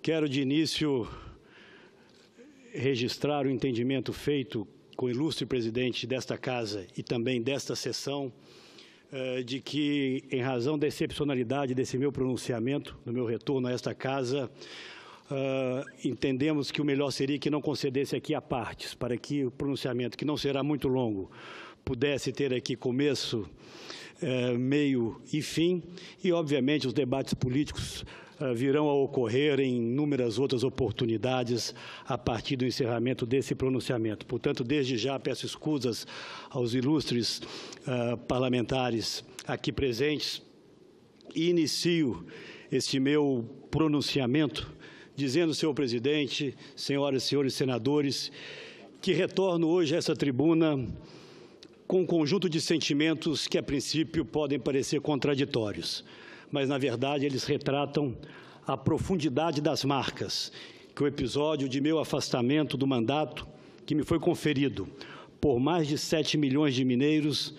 Quero, de início, registrar o entendimento feito com o ilustre presidente desta Casa e também desta sessão, de que, em razão da excepcionalidade desse meu pronunciamento, do meu retorno a esta Casa, entendemos que o melhor seria que não concedesse aqui a partes, para que o pronunciamento, que não será muito longo, pudesse ter aqui começo, meio e fim, e, obviamente, os debates políticos virão a ocorrer em inúmeras outras oportunidades a partir do encerramento desse pronunciamento. Portanto, desde já peço escusas aos ilustres parlamentares aqui presentes e inicio este meu pronunciamento dizendo, senhor presidente, senhoras e senhores senadores, que retorno hoje a essa tribuna com um conjunto de sentimentos que, a princípio, podem parecer contraditórios, mas, na verdade, eles retratam a profundidade das marcas que o episódio de meu afastamento do mandato, que me foi conferido por mais de 7 milhões de mineiros,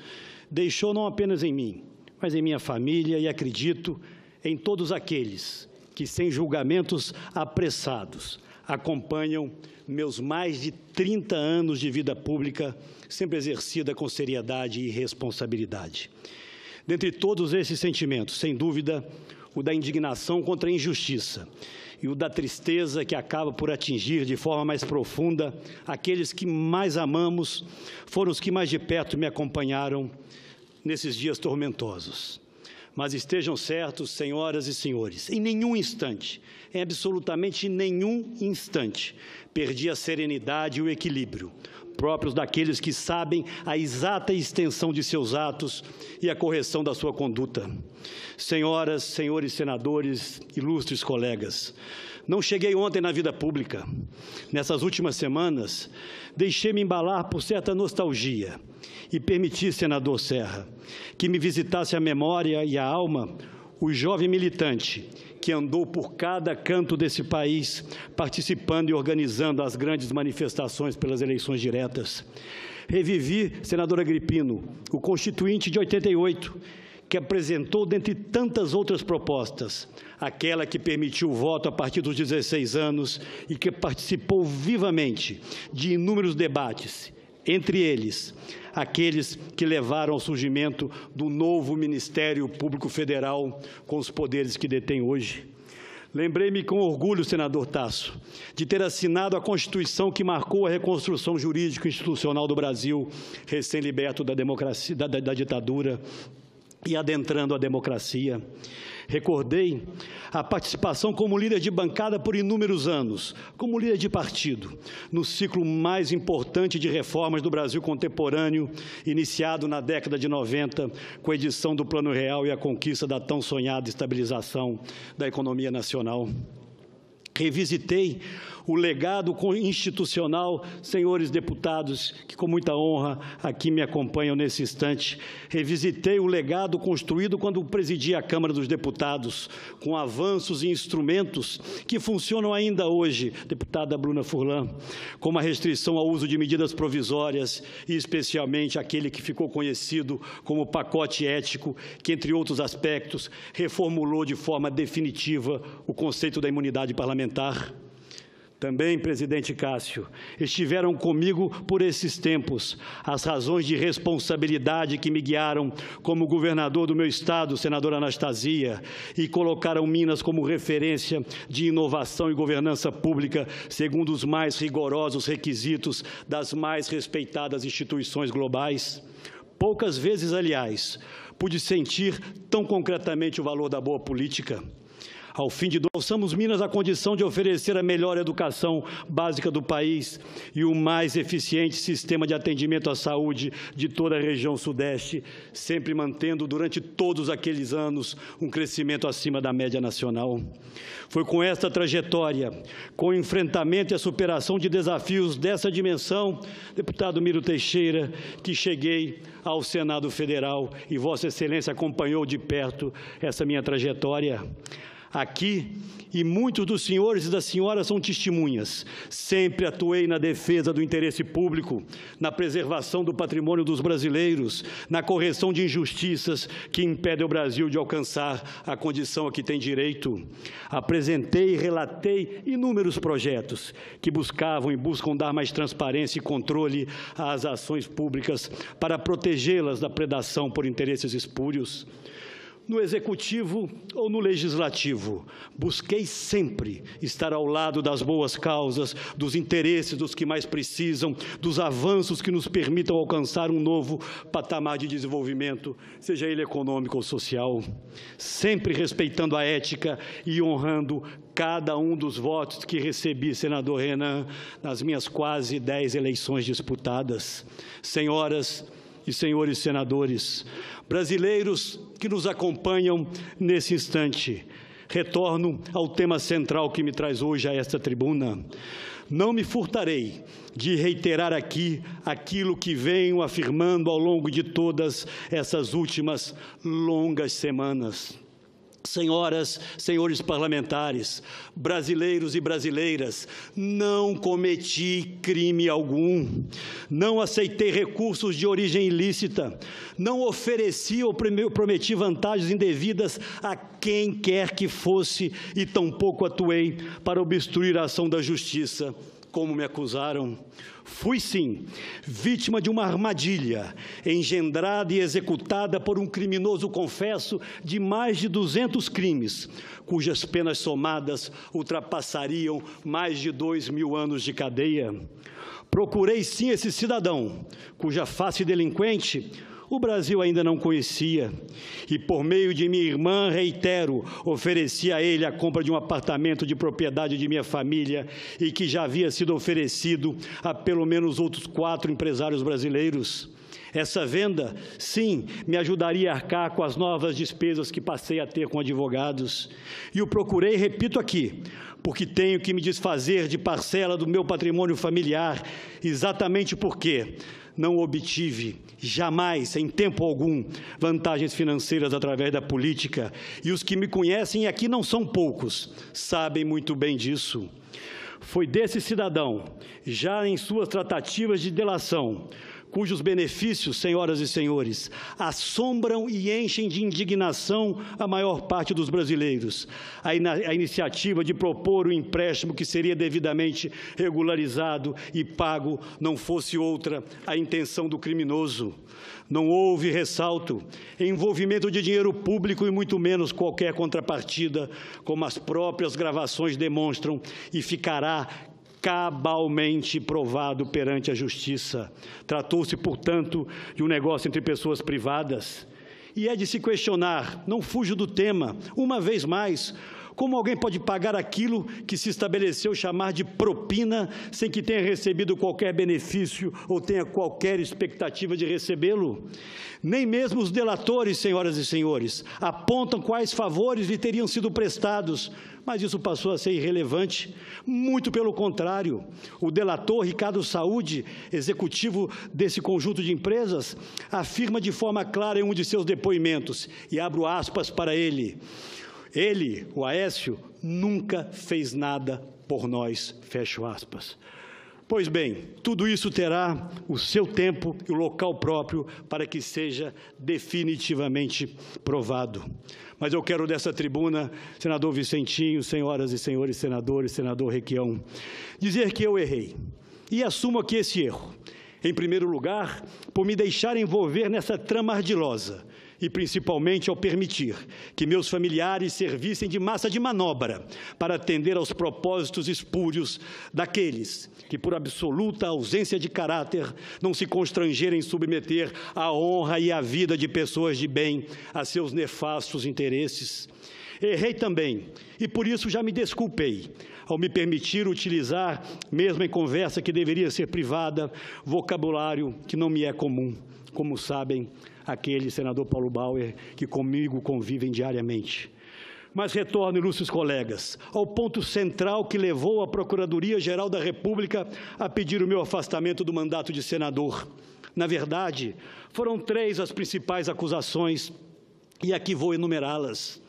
deixou não apenas em mim, mas em minha família e, acredito, em todos aqueles que, sem julgamentos apressados, acompanham meus mais de 30 anos de vida pública, sempre exercida com seriedade e responsabilidade. Dentre todos esses sentimentos, sem dúvida, o da indignação contra a injustiça e o da tristeza que acaba por atingir de forma mais profunda aqueles que mais amamos, foram os que mais de perto me acompanharam nesses dias tormentosos. Mas estejam certos, senhoras e senhores, em nenhum instante, em absolutamente nenhum instante, perdi a serenidade e o equilíbrio próprios daqueles que sabem a exata extensão de seus atos e a correção da sua conduta. Senhoras, senhores senadores, ilustres colegas, não cheguei ontem na vida pública. Nessas últimas semanas, deixei-me embalar por certa nostalgia e permiti, senador Serra, que me visitasse a memória e a alma o jovem militante que andou por cada canto desse país, participando e organizando as grandes manifestações pelas eleições diretas. Revivi, senador Agripino, o Constituinte de 88, que apresentou, dentre tantas outras propostas, aquela que permitiu o voto a partir dos 16 anos e que participou vivamente de inúmeros debates, entre eles, aqueles que levaram ao surgimento do novo Ministério Público Federal com os poderes que detém hoje. Lembrei-me com orgulho, senador Tasso, de ter assinado a Constituição que marcou a reconstrução jurídica e institucional do Brasil, recém-liberto da democracia, da ditadura e adentrando a democracia. Recordei a participação como líder de bancada por inúmeros anos, como líder de partido, no ciclo mais importante de reformas do Brasil contemporâneo, iniciado na década de 90, com a edição do Plano Real e a conquista da tão sonhada estabilização da economia nacional. Revisitei o legado institucional, senhores deputados, que com muita honra aqui me acompanham nesse instante. Revisitei o legado construído quando presidi a Câmara dos Deputados, com avanços e instrumentos que funcionam ainda hoje, deputada Bruna Furlan, como a restrição ao uso de medidas provisórias e, especialmente, aquele que ficou conhecido como o pacote ético, que, entre outros aspectos, reformulou de forma definitiva o conceito da imunidade parlamentar. Também, presidente Cássio, estiveram comigo por esses tempos as razões de responsabilidade que me guiaram como governador do meu estado, senadora Anastasia, e colocaram Minas como referência de inovação e governança pública, segundo os mais rigorosos requisitos das mais respeitadas instituições globais. Poucas vezes, aliás, pude sentir tão concretamente o valor da boa política. Ao fim de alçamos Minas a condição de oferecer a melhor educação básica do país e o mais eficiente sistema de atendimento à saúde de toda a região sudeste, sempre mantendo durante todos aqueles anos um crescimento acima da média nacional. Foi com esta trajetória, com o enfrentamento e a superação de desafios dessa dimensão, deputado Miro Teixeira, que cheguei ao Senado Federal e Vossa Excelência acompanhou de perto essa minha trajetória. Aqui, e muitos dos senhores e das senhoras são testemunhas, sempre atuei na defesa do interesse público, na preservação do patrimônio dos brasileiros, na correção de injustiças que impedem o Brasil de alcançar a condição a que tem direito. Apresentei e relatei inúmeros projetos que buscavam e buscam dar mais transparência e controle às ações públicas para protegê-las da predação por interesses espúrios. No Executivo ou no Legislativo, busquei sempre estar ao lado das boas causas, dos interesses dos que mais precisam, dos avanços que nos permitam alcançar um novo patamar de desenvolvimento, seja ele econômico ou social, sempre respeitando a ética e honrando cada um dos votos que recebi, senador Renan, nas minhas quase 10 eleições disputadas. Senhoras e senhores senadores, brasileiros que nos acompanham nesse instante, retorno ao tema central que me traz hoje a esta tribuna. Não me furtarei de reiterar aqui aquilo que venho afirmando ao longo de todas essas últimas longas semanas. Senhoras, senhores parlamentares, brasileiros e brasileiras, não cometi crime algum, não aceitei recursos de origem ilícita, não ofereci ou prometi vantagens indevidas a quem quer que fosse e tampouco atuei para obstruir a ação da justiça, como me acusaram. Fui, sim, vítima de uma armadilha engendrada e executada por um criminoso confesso de mais de 200 crimes, cujas penas somadas ultrapassariam mais de 2.000 anos de cadeia. Procurei, sim, esse cidadão, cuja face delinquente o Brasil ainda não conhecia, e por meio de minha irmã, reitero, ofereci a ele a compra de um apartamento de propriedade de minha família e que já havia sido oferecido a pelo menos outros 4 empresários brasileiros. Essa venda, sim, me ajudaria a arcar com as novas despesas que passei a ter com advogados. E o procurei, repito aqui, porque tenho que me desfazer de parcela do meu patrimônio familiar, exatamente porque não obtive, jamais, em tempo algum, vantagens financeiras através da política. E os que me conhecem, e aqui não são poucos, sabem muito bem disso. Foi desse cidadão, já em suas tratativas de delação, cujos benefícios, senhoras e senhores, assombram e enchem de indignação a maior parte dos brasileiros. A iniciativa de propor o empréstimo que seria devidamente regularizado e pago não fosse outra a intenção do criminoso. Não houve, ressalto, envolvimento de dinheiro público e muito menos qualquer contrapartida, como as próprias gravações demonstram, e ficará cabalmente provado perante a justiça. Tratou-se, portanto, de um negócio entre pessoas privadas. E é de se questionar, não fujo do tema, uma vez mais, como alguém pode pagar aquilo que se estabeleceu chamar de propina sem que tenha recebido qualquer benefício ou tenha qualquer expectativa de recebê-lo? Nem mesmo os delatores, senhoras e senhores, apontam quais favores lhe teriam sido prestados, mas isso passou a ser irrelevante. Muito pelo contrário, o delator Ricardo Saúde, executivo desse conjunto de empresas, afirma de forma clara em um de seus depoimentos, e abro aspas para ele: ele, o Aécio, nunca fez nada por nós, fecho aspas. Pois bem, tudo isso terá o seu tempo e o local próprio para que seja definitivamente provado. Mas eu quero dessa tribuna, senador Vicentinho, senhoras e senhores senadores, senador Requião, dizer que eu errei e assumo aqui esse erro. Em primeiro lugar, por me deixar envolver nessa trama ardilosa, e principalmente ao permitir que meus familiares servissem de massa de manobra para atender aos propósitos espúrios daqueles que, por absoluta ausência de caráter, não se constrangerem em submeter a honra e a vida de pessoas de bem a seus nefastos interesses. Errei também, e por isso já me desculpei, ao me permitir utilizar, mesmo em conversa que deveria ser privada, vocabulário que não me é comum, como sabem aquele senador Paulo Bauer que comigo convivem diariamente. Mas retorno, ilustres colegas, ao ponto central que levou a Procuradoria-Geral da República a pedir o meu afastamento do mandato de senador. Na verdade, foram 3 as principais acusações, e aqui vou enumerá-las.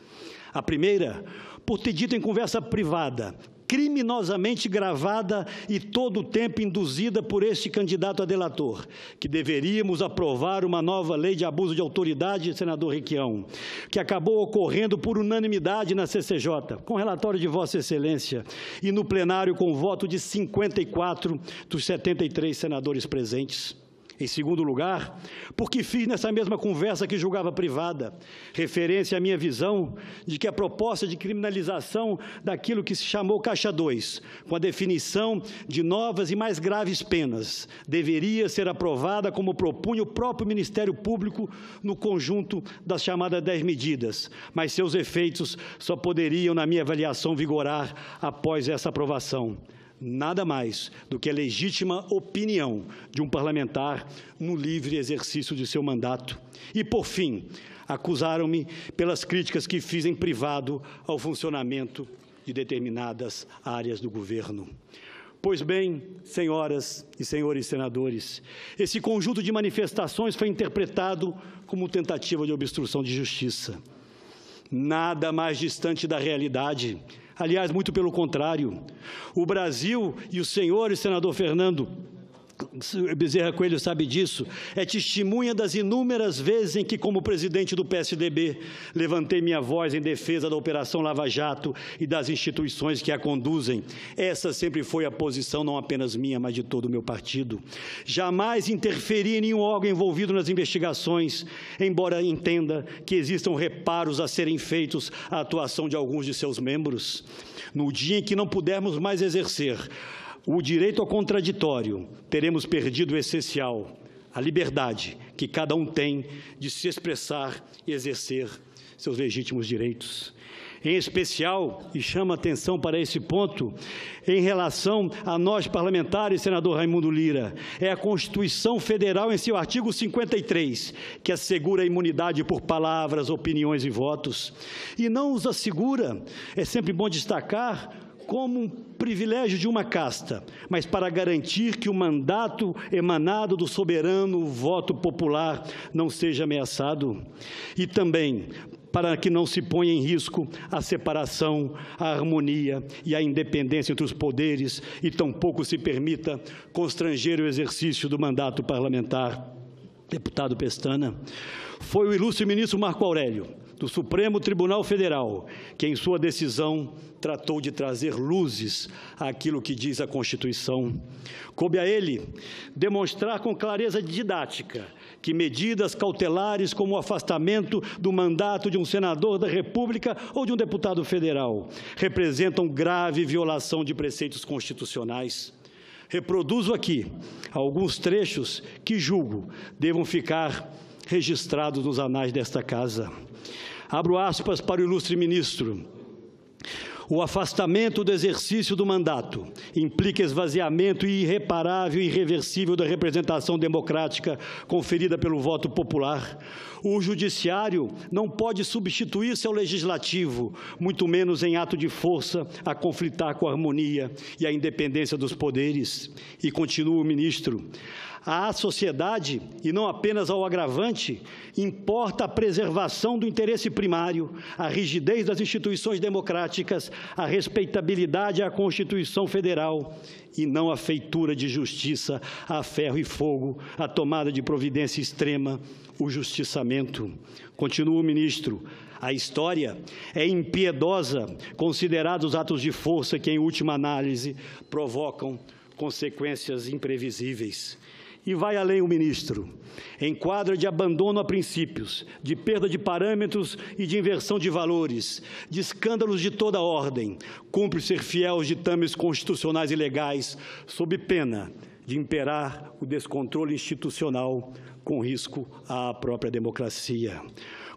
A primeira, por ter dito em conversa privada, criminosamente gravada e todo o tempo induzida por este candidato a delator, que deveríamos aprovar uma nova lei de abuso de autoridade, senador Requião, que acabou ocorrendo por unanimidade na CCJ, com relatório de Vossa Excelência, e no plenário com voto de 54 dos 73 senadores presentes. Em segundo lugar, porque fiz nessa mesma conversa que julgava privada, referência à minha visão de que a proposta de criminalização daquilo que se chamou Caixa 2, com a definição de novas e mais graves penas, deveria ser aprovada como propunha o próprio Ministério Público no conjunto das chamadas 10 medidas, mas seus efeitos só poderiam, na minha avaliação, vigorar após essa aprovação. Nada mais do que a legítima opinião de um parlamentar no livre exercício de seu mandato. E, por fim, acusaram-me pelas críticas que fiz em privado ao funcionamento de determinadas áreas do governo. Pois bem, senhoras e senhores senadores, esse conjunto de manifestações foi interpretado como tentativa de obstrução de justiça. Nada mais distante da realidade. Aliás, muito pelo contrário. O Brasil, e o senhor e senador Fernando Bezerra Coelho sabe disso, é testemunha das inúmeras vezes em que, como presidente do PSDB, levantei minha voz em defesa da Operação Lava Jato e das instituições que a conduzem. Essa sempre foi a posição, não apenas minha, mas de todo o meu partido. Jamais interferi em nenhum órgão envolvido nas investigações, embora entenda que existam reparos a serem feitos à atuação de alguns de seus membros. No dia em que não pudermos mais exercer o direito ao contraditório, teremos perdido o essencial, a liberdade que cada um tem de se expressar e exercer seus legítimos direitos. Em especial, e chama atenção para esse ponto, em relação a nós parlamentares, senador Raimundo Lira, é a Constituição Federal, em seu artigo 53, que assegura a imunidade por palavras, opiniões e votos. E não os assegura, é sempre bom destacar, como um privilégio de uma casta, mas para garantir que o mandato emanado do soberano voto popular não seja ameaçado. E também para que não se ponha em risco a separação, a harmonia e a independência entre os poderes e tampouco se permita constranger o exercício do mandato parlamentar. Deputado Pestana, foi o ilustre ministro Marco Aurélio, do Supremo Tribunal Federal, que em sua decisão tratou de trazer luzes àquilo que diz a Constituição. Coube a ele demonstrar com clareza didática que medidas cautelares como o afastamento do mandato de um senador da República ou de um deputado federal representam grave violação de preceitos constitucionais. Reproduzo aqui alguns trechos que julgo devam ficar registrados nos anais desta Casa. Abro aspas para o ilustre ministro. O afastamento do exercício do mandato implica esvaziamento irreparável e irreversível da representação democrática conferida pelo voto popular. O judiciário não pode substituir-se ao legislativo, muito menos em ato de força, a conflitar com a harmonia e a independência dos poderes. E continua o ministro. À sociedade, e não apenas ao agravante, importa a preservação do interesse primário, a rigidez das instituições democráticas, a respeitabilidade à Constituição Federal e não a feitura de justiça a ferro e fogo, a tomada de providência extrema, o justiçamento. Continua o ministro. A história é impiedosa, considerados atos de força que, em última análise, provocam consequências imprevisíveis. E vai além o ministro. Em quadra de abandono a princípios, de perda de parâmetros e de inversão de valores, de escândalos de toda ordem, cumpre ser fiel aos ditames constitucionais e legais, sob pena de imperar o descontrole institucional com risco à própria democracia.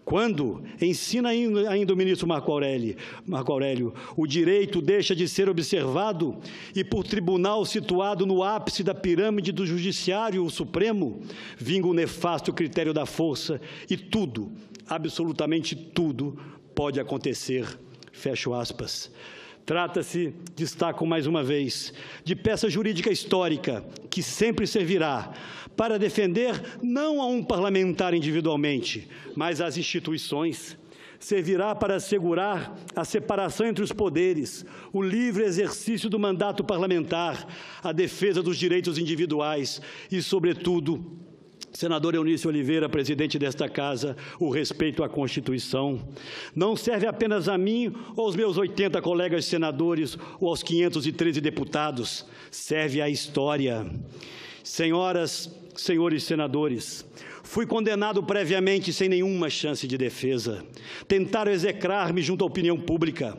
Quando, ensina ainda o ministro Marco Aurélio, o direito deixa de ser observado e por tribunal situado no ápice da pirâmide do judiciário, o Supremo, vinga o nefasto critério da força e tudo, absolutamente tudo, pode acontecer. Fecho aspas. Trata-se, destaco mais uma vez, de peça jurídica histórica que sempre servirá para defender não a um parlamentar individualmente, mas as instituições. servirá para assegurar a separação entre os poderes, o livre exercício do mandato parlamentar, a defesa dos direitos individuais e, sobretudo, senador Eunício Oliveira, presidente desta Casa, o respeito à Constituição. Não serve apenas a mim ou aos meus 80 colegas senadores ou aos 513 deputados, serve à história. Senhoras, senhores senadores, fui condenado previamente sem nenhuma chance de defesa. Tentaram execrar-me junto à opinião pública.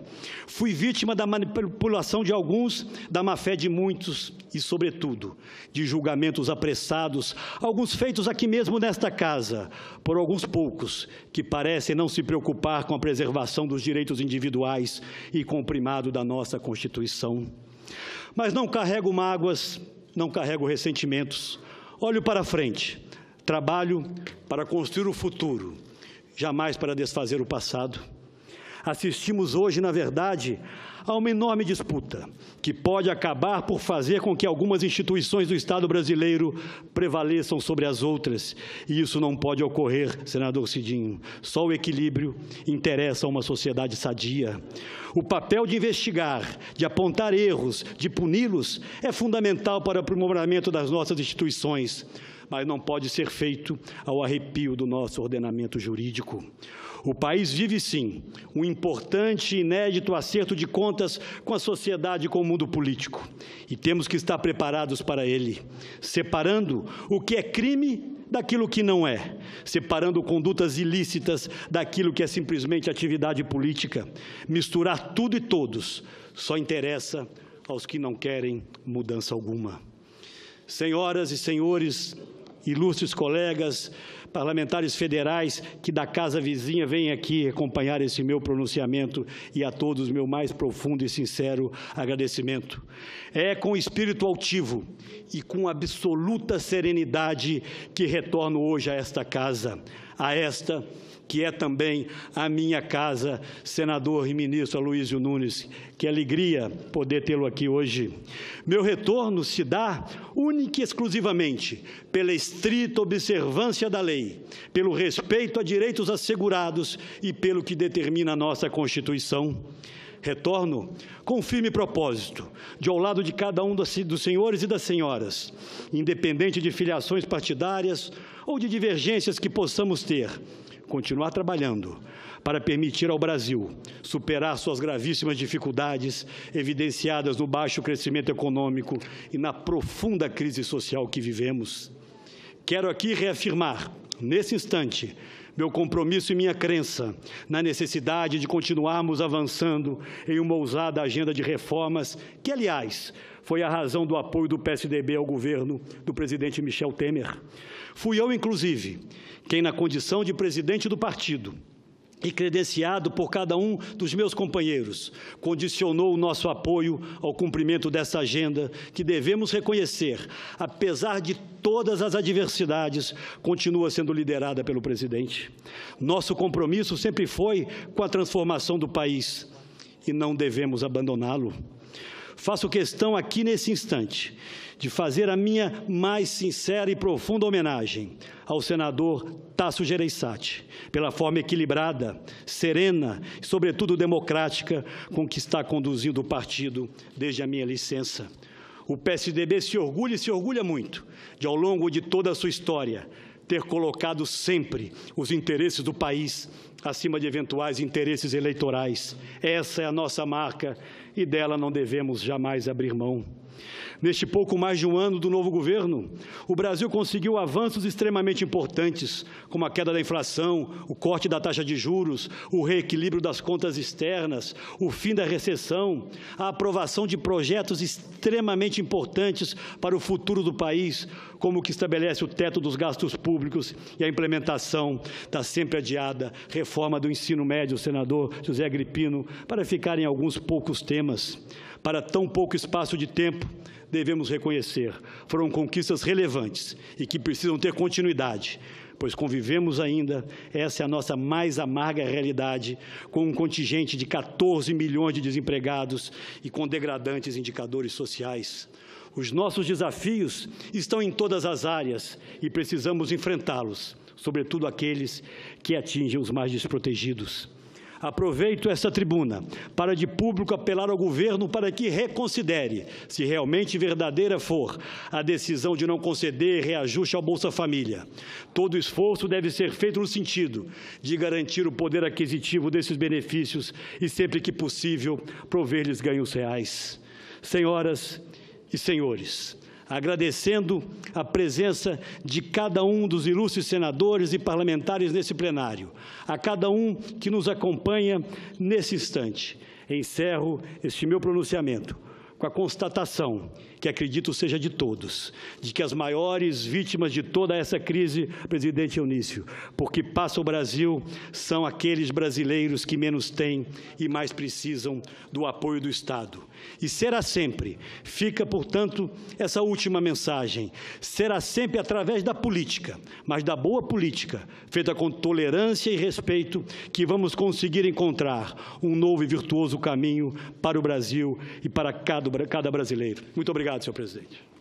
Fui vítima da manipulação de alguns, da má-fé de muitos e, sobretudo, de julgamentos apressados, alguns feitos aqui mesmo nesta casa, por alguns poucos que parecem não se preocupar com a preservação dos direitos individuais e com o primado da nossa Constituição. Mas não carrego mágoas, não carrego ressentimentos. Olho para frente. Trabalho para construir o futuro, jamais para desfazer o passado. Assistimos hoje, na verdade, a uma enorme disputa que pode acabar por fazer com que algumas instituições do Estado brasileiro prevaleçam sobre as outras. E isso não pode ocorrer, senador Cidinho. Só o equilíbrio interessa a uma sociedade sadia. O papel de investigar, de apontar erros, de puni-los, é fundamental para o aprimoramento das nossas instituições, mas não pode ser feito ao arrepio do nosso ordenamento jurídico. O país vive, sim, um importante e inédito acerto de contas com a sociedade e com o mundo político. E temos que estar preparados para ele, separando o que é crime daquilo que não é, separando condutas ilícitas daquilo que é simplesmente atividade política. Misturar tudo e todos só interessa aos que não querem mudança alguma. Senhoras e senhores, ilustres colegas, parlamentares federais que da casa vizinha vêm aqui acompanhar esse meu pronunciamento, e a todos meu mais profundo e sincero agradecimento. É com espírito altivo e com absoluta serenidade que retorno hoje a esta casa, a esta que é também a minha casa, senador e ministro Aloysio Nunes. Que alegria poder tê-lo aqui hoje. Meu retorno se dá única e exclusivamente pela estrita observância da lei, pelo respeito a direitos assegurados e pelo que determina a nossa Constituição. Retorno com firme propósito, de ao lado de cada um dos senhores e das senhoras, independente de filiações partidárias ou de divergências que possamos ter, continuar trabalhando para permitir ao Brasil superar suas gravíssimas dificuldades evidenciadas no baixo crescimento econômico e na profunda crise social que vivemos. Quero aqui reafirmar, nesse instante, meu compromisso e minha crença na necessidade de continuarmos avançando em uma ousada agenda de reformas que, aliás, foi a razão do apoio do PSDB ao governo do presidente Michel Temer. Fui eu, inclusive, quem, na condição de presidente do partido e credenciado por cada um dos meus companheiros, condicionou o nosso apoio ao cumprimento dessa agenda que devemos reconhecer, apesar de todas as adversidades, continua sendo liderada pelo presidente. Nosso compromisso sempre foi com a transformação do país e não devemos abandoná-lo. Faço questão aqui nesse instante de fazer a minha mais sincera e profunda homenagem ao senador Tasso Gereissati, pela forma equilibrada, serena e, sobretudo, democrática com que está conduzindo o partido desde a minha licença. O PSDB se orgulha e se orgulha muito de, ao longo de toda a sua história, ter colocado sempre os interesses do país acima de eventuais interesses eleitorais. Essa é a nossa marca e dela não devemos jamais abrir mão. Neste pouco mais de um ano do novo governo, o Brasil conseguiu avanços extremamente importantes, como a queda da inflação, o corte da taxa de juros, o reequilíbrio das contas externas, o fim da recessão, a aprovação de projetos extremamente importantes para o futuro do país, como o que estabelece o teto dos gastos públicos e a implementação da sempre adiada reforma do ensino médio, senador José Agripino, para ficar em alguns poucos temas. Para tão pouco espaço de tempo, devemos reconhecer, foram conquistas relevantes e que precisam ter continuidade, pois convivemos ainda, essa é a nossa mais amarga realidade, com um contingente de 14 milhões de desempregados e com degradantes indicadores sociais. Os nossos desafios estão em todas as áreas e precisamos enfrentá-los, sobretudo aqueles que atingem os mais desprotegidos. Aproveito esta tribuna para de público apelar ao governo para que reconsidere, se realmente verdadeira for, a decisão de não conceder reajuste ao Bolsa Família. Todo esforço deve ser feito no sentido de garantir o poder aquisitivo desses benefícios e, sempre que possível, prover-lhes ganhos reais. Senhoras e senhores, agradecendo a presença de cada um dos ilustres senadores e parlamentares nesse plenário, a cada um que nos acompanha nesse instante, encerro este meu pronunciamento com a constatação, que acredito seja de todos, de que as maiores vítimas de toda essa crise, presidente Eunício, porque passa o Brasil, são aqueles brasileiros que menos têm e mais precisam do apoio do Estado. E será sempre, fica, portanto, essa última mensagem, será sempre através da política, mas da boa política, feita com tolerância e respeito, que vamos conseguir encontrar um novo e virtuoso caminho para o Brasil e para cada brasileiro. Muito obrigado, senhor presidente.